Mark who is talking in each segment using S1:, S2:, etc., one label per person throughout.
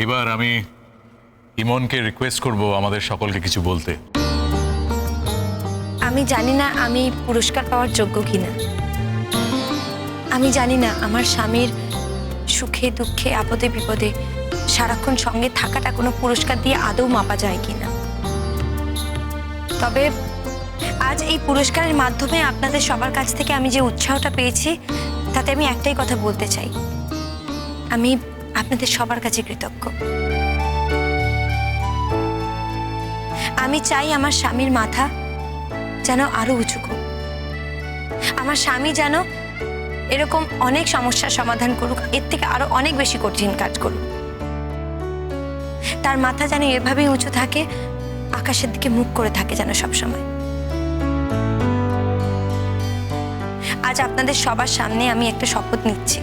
S1: এবার আমি ইমনকে রিকোয়েস্ট করব আমাদের সকলকে কিছু বলতে।
S2: আমি জানি না আমি পুরস্কার পাওয়ার যোগ্য কিনা। আমি জানি না আমার স্বামীর সুখে দুঃখে আপদে বিপদে সারাক্ষণ সঙ্গে থাকাটা কোনো পুরস্কার দিয়ে আদৌ মাপা যায় কিনা। তবে আজ এই পুরস্কারের মাধ্যমে আপনাদের সবার কাছ থেকে আমি যে উৎসাহটা পেয়েছি তাতে আমি একটাই কথা বলতে চাই, আমি আপনাদের সবার কাছে কৃতজ্ঞ। আমি চাই আমার স্বামীর মাথা যেন আরো উঁচু হোক, আমার স্বামী যেন এরকম অনেক সমস্যার সমাধান করুক, এর থেকে আরো অনেক বেশি কঠিন কাজ করুক। তার মাথা যেন এভাবেই উঁচু থাকে, আকাশের দিকে মুখ করে থাকে যেন সবসময়। আজ আপনাদের সবার সামনে আমি একটা শপথ নিচ্ছি,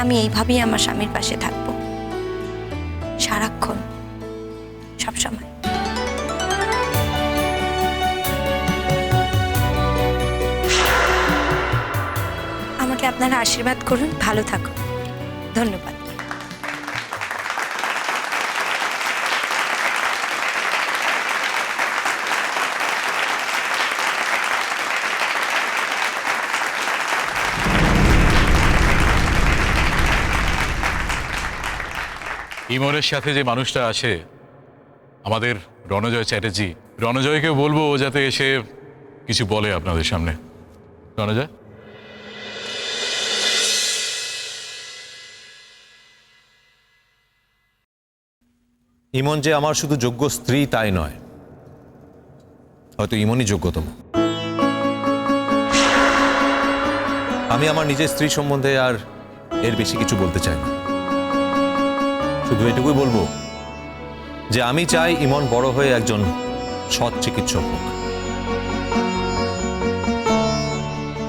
S2: আমি এইভাবেই আমার স্বামীর পাশে থাকবো সারাক্ষণ সবসময়। আমাকে আপনারা আশীর্বাদ করুন, ভালো থাকুন। ধন্যবাদ।
S1: ইমনের সাথে যে মানুষটা আছে আমাদের রণজয় চ্যাটার্জি, রণজয়কে বলবো যাতে এসে কিছু বলে আপনাদের সামনে। রণজয়।
S3: ইমন যে আমার শুধু যোগ্য স্ত্রী তাই নয়, হয়তো ইমনই যোগ্যতম। আমি আমার নিজের স্ত্রী সম্বন্ধে আর এর বেশি কিছু বলতে চাই না, শুধু এটুকুই বলবো যে আমি চাই ইমন বড় হয়ে একজন সৎ চিকিৎসক হোক,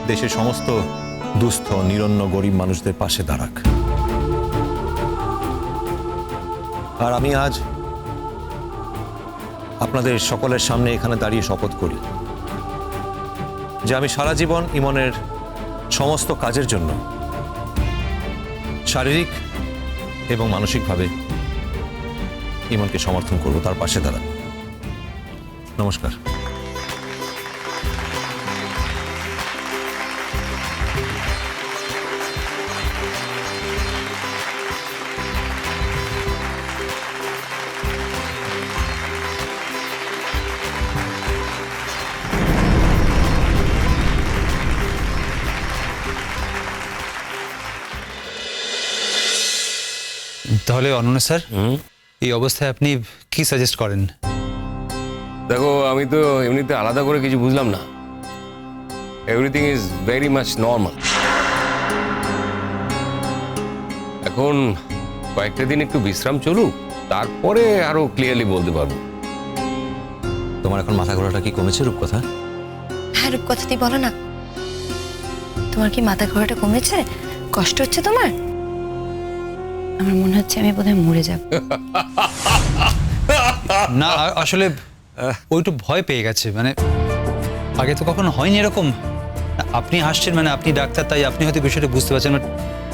S3: দেশের সমস্ত দুস্থ নিরন্ন গরিব মানুষদের পাশে দাঁড়াক। আর আমি আজ আপনাদের সকলের সামনে এখানে দাঁড়িয়ে শপথ করি যে আমি সারা জীবন ইমনের সমস্ত কাজের জন্য শারীরিক এবং মানসিকভাবে ইমনকে সমর্থন করব, তার পাশে দাঁড়াব। নমস্কার।
S4: তাহলে অনন্য স্যার, এই অবস্থায় আপনি কি সাজেস্ট করেন?
S5: দেখো, আমি তো এমনিতে আলাদা করে কিছু বুঝলাম না। Everything is very much normal. এখন কয়েকটা দিন একটু বিশ্রাম চলুক, তারপরে আরো ক্লিয়ারলি বলতে পারবো।
S3: তোমার এখন মাথা ঘোরাটা কি কমেছে রূপকথা?
S2: হ্যাঁ রূপকথাটি বলো না, তোমার কি মাথা ঘোরাটা কমেছে? কষ্ট হচ্ছে তোমার? আমার মনে হচ্ছে আমি বোধহয় মরে যাব।
S4: না আসলে ও একটু ভয় পেয়ে গেছে, মানে আগে তো কখনো হয়নি এরকম। আপনি হাসছেন, মানে আপনি ডাক্তার তাই আপনি হয়তো বিষয়টা বুঝতে পারছেন,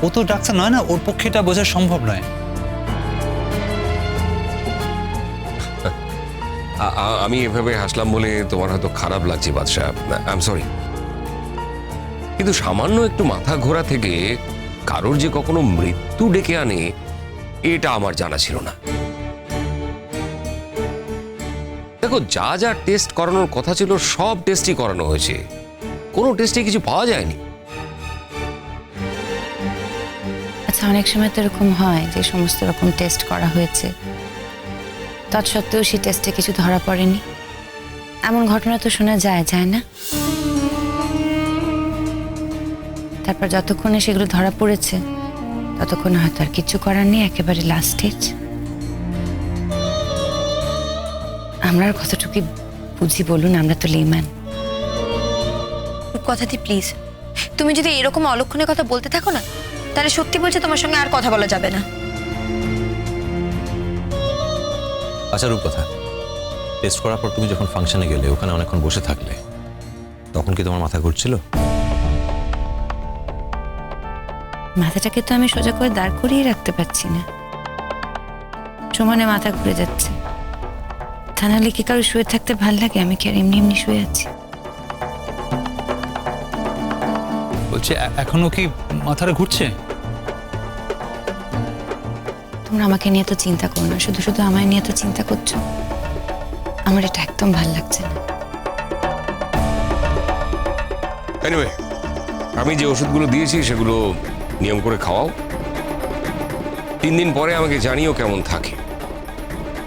S4: ও তো ডাক্তার নয় না, ওর পক্ষে এটা বোঝা সম্ভব নয়।
S5: আমি এভাবে হাসলাম বলে তোমার হয়তো খারাপ লাগছে বাদশাহ, আই এম সরি। কিন্তু সামান্য একটু মাথা ঘোরা থেকে কারোর যে কখনো মৃত্যু ডেকে আনে এটা আমার জানা ছিল না। দেখো, যা যা টেস্ট করানোর কথা ছিল সব টেস্টই করানো হয়েছে, কোনো টেস্টে কিছু পাওয়া যায়নি।
S6: আচ্ছা, অনেক সময় তো এরকম হয় যে সমস্ত রকম টেস্ট করা হয়েছে, তৎসত্ত্বেও সেই টেস্টে কিছু ধরা পড়েনি, এমন ঘটনা তো শোনা যায় না? তারপর যতক্ষণে সেগুলো ধরা পড়েছে ততক্ষণ হয়তো আর কিছু করার নেই, একেবারে লাস্ট স্টেজ। আমরা আর কতটুকু বুঝি বলুন, আমরা তো লেম্যান।
S2: কথাটি প্লিজ, তুমি যদি এরকম অলক্ষণের কথা বলতে থাকো না, তাহলে সত্যি বলছে তোমার সঙ্গে আর কথা বলা যাবে না।
S3: আচ্ছা রূপকথা, টেস্ট করার পর তুমি যখন ফাংশনে গেলে, ওখানে অনেকক্ষণ বসে থাকলে, তখন কি তোমার মাথা ঘুরছিল?
S6: মাথাটাকে তো আমি সোজা করে দাঁড় করিয়ে রাখতে পারছি না, সমানে মাথা ঘুরে যাচ্ছে। তা নাহলে কি কারো শুয়ে থাকতে ভাল লাগে? আমি কি আর এমনি এমনি শুয়ে আছি?
S4: বলছে এখনো কি মাথাটা ঘুরছে?
S6: তোমরা আমাকে নিয়ে তো চিন্তা করো না, শুধু শুধু আমায় নিয়ে তো চিন্তা করছো। আমার এটা একদম ভাল লাগছে না।
S5: এনিওয়ে, আমি যে ওষুধগুলো দিয়েছি সেগুলো নিয়ম করে খাওয়াও। 3 দিন পরে আমাকে জানিও কেমন থাকে,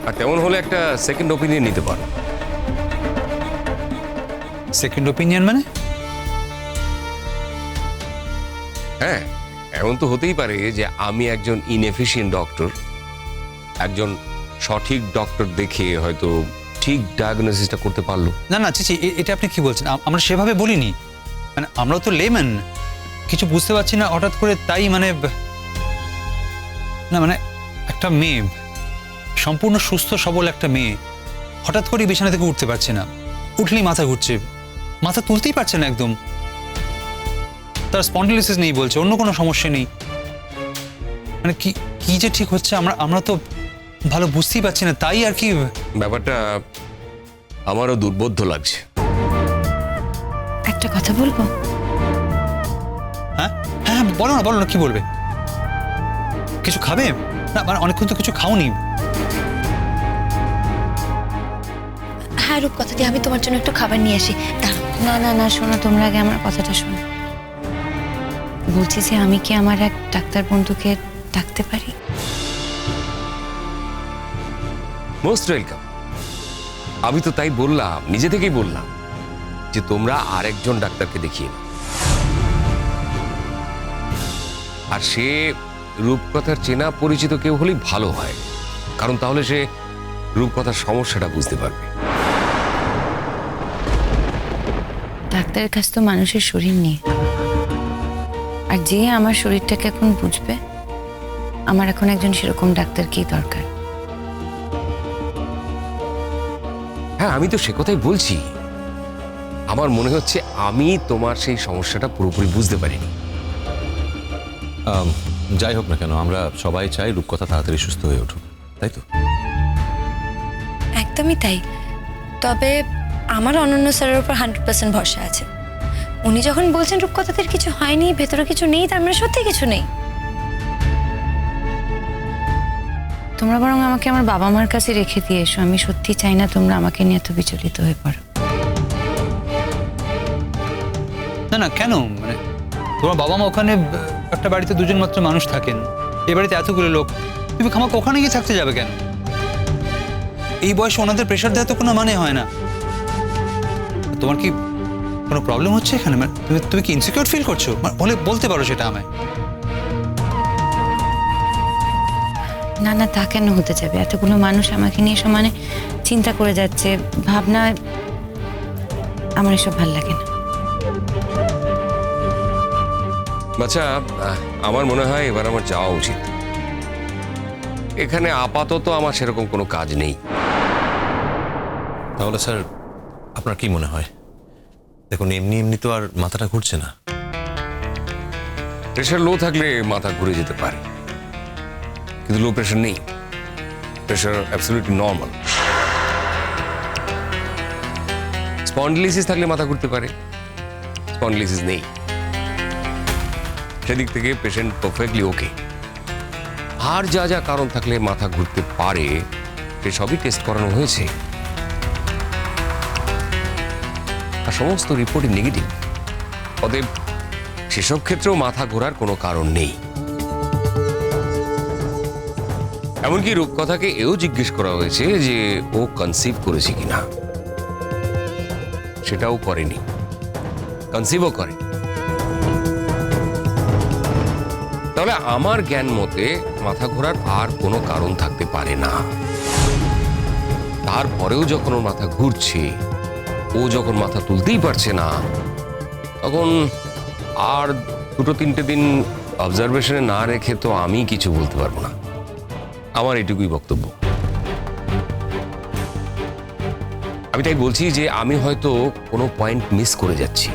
S5: আর তেমন হলে একটা সেকেন্ড ওপিনিয়ন নিতে পারো।
S4: সেকেন্ড ওপিনিয়ন মানে?
S5: হ্যাঁ, এমন তো হতেই পারে যে আমি একজন ইনএফিশিয়েন্ট ডক্টর, একজন সঠিক ডক্টর দেখে হয়তো ঠিক ডায়াগনোসিসটা করতে পারলো।
S4: না না চিচি, এটা আপনি কি বলছেন? আমরা সেভাবে বলিনি, মানে আমরাও তো লেম্যান, কিছু বুঝতে পারছি না হঠাৎ করে, তাই মানে না মানে একটা মেয়ে, সম্পূর্ণ সুস্থ সবল একটা মেয়ে, হঠাৎ করে বিছানা থেকে উঠতে পারছে না, উঠলেই মাথা ঘুরছে, মাথা তুলতেই পারছে না একদম, তার স্পন্ডিলোসিস নেই বলছে, অন্য কোনো সমস্যা নেই, মানে কি কি যে ঠিক হচ্ছে আমরা তো ভালো বুঝতেই পারছি না, তাই আর কি।
S5: ব্যাপারটা আমারও দুর্বোধ্য লাগছে।
S6: একটা কথা বলবো?
S4: হ্যাঁ হ্যাঁ বলো না কি বলবে? কিছু খাবে? না মানে অনেকক্ষণ তো কিছু খাওনি।
S2: হ্যাঁ রূপকথা দিয়ে আমি তোমার জন্য একটু খাবার নিয়ে আসি, দাঁড়াও।
S6: না না না, শোনো, তোমরা আগে আমার কথাটা শোনো। বলছি যে আমি কি আমার এক ডাক্তার বন্ধুকে ডাকতে পারি?
S5: Most welcome. আমি তো তাই বললাম, নিজে থেকেই বললাম যে তোমরা আরেকজন ডাক্তারকে দেখিয়ে নাও। আর সে রূপকথার চেনা পরিচিত কেউ হলেই ভালো হয়, কারণ তাহলে সে রূপকথার সমস্যাটা বুঝতে পারবে।
S6: ডাক্তারের কাছে তো মানুষের শরীর নিয়ে, আর যে আমার শরীরটাকে এখন বুঝবে, আমার এখন একজন সেরকম ডাক্তারকেই দরকার।
S5: হ্যাঁ, আমি তো সে কথাই বলছি। আমার মনে হচ্ছে আমি তোমার সেই সমস্যাটা পুরোপুরি বুঝতে পারিনি।
S3: যাই হোক না কেন, আমরা সবাই চাই রূপকথা তাড়াতাড়ি সুস্থ হয়ে উঠুক, তাই তো?
S2: একদমই তাই। তবে আমার অনন্য স্যারের উপর 100% ভরসা আছে। উনি যখন বলছেন রূপকথাদের কিছু হয়নি, ভেতরে কিছু নেই, তার মানে সত্যি কিছু নেই।
S6: তোমরা বরং আমাকে আমার বাবা মার কাছে রেখে দিয়ে এসো। আমি সত্যি চাই না তোমরা আমাকে নিয়ে এত বিচলিত হয়ে পড়ো।
S4: না না কেন, মানে তোমার বাবা মা ওখানে একটা বাড়িতে দুজন মাত্র মানুষ থাকেন, এই বাড়িতে এতগুলো লোক, তুমি খামাকে ওখানে গিয়ে থাকতে যাবে কেন? এই বয়সে ওনাদের প্রেশার দেওয়া তো কোনো মানে হয় না। তোমার কি কোনো প্রবলেম হচ্ছে এখানে? মানে তুমি কি ইনসিকিউর ফিল করছো? বলে বলতে পারো সেটা আমায়।
S6: না না, তা কেন হতে যাবে? এতগুলো মানুষ আমাকে নিয়ে সমানে চিন্তা করে যাচ্ছে, ভাবনা, আমার এসব ভাল লাগে না।
S5: বাচ্চা, আমার মনে হয় এবার আমার যাওয়া উচিত। এখানে আপাতত আমার সেরকম কোনো কাজ নেই।
S3: তাহলে স্যার আপনার কি মনে হয়? দেখুন, এমনি এমনি তো আর মাথাটা ঘুরছে না।
S5: প্রেশার লো থাকলে মাথা ঘুরে যেতে পারে, কিন্তু লো প্রেশার নেই। Pressure absolutely normal. স্পন্ডিলিসিস থাকলে মাথা ঘুরতে পারে, স্পন্ডিলিসিস নেই। সেদিক থেকে পেশেন্ট পারফেক্টলি ওকে। আর যা যা কারণ থাকলে মাথা ঘুরতে পারে সে সবই টেস্ট করানো হয়েছে, আর সমস্ত রিপোর্টই নেগেটিভ। অতএব সেসব ক্ষেত্রেও মাথা ঘোরার কোনো কারণ নেই। এমনকি রূপকথাকে এও জিজ্ঞেস করা হয়েছে যে ও কনসিভ করেছে কিনা, সেটাও করেনি, কনসিভও করে। তাহলে আমার জ্ঞান মতে মাথা ঘোরার আর কোনো কারণ থাকতে পারে না। তারপরেও যখন ওর মাথা ঘুরছে, ও যখন মাথা তুলতেই পারছে না, তখন আর 2-3 দিন অবজারভেশনে না রেখে তো আমি কিছু বলতে পারবো না। আমার এটুকুই বক্তব্য। আমি তাই বলছি যে আমি হয়তো কোনো পয়েন্ট মিস করে যাচ্ছি,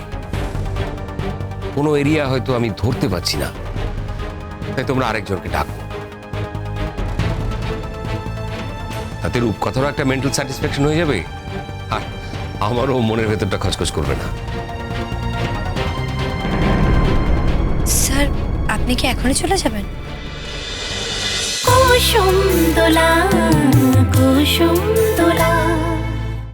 S5: কোনো এরিয়া হয়তো আমি ধরতে পারছি না, তাই তোমরা আরেকজনকে ডাকো। তাতে রূপকথারও একটা মেন্টাল স্যাটিসফ্যাকশন হয়ে যাবে, আর আমারও মনের ভেতরটা খচখচ করবে না।
S2: স্যার আপনি কি এখনই চলে যাবেন?
S7: কুসুম দোলা কুসুম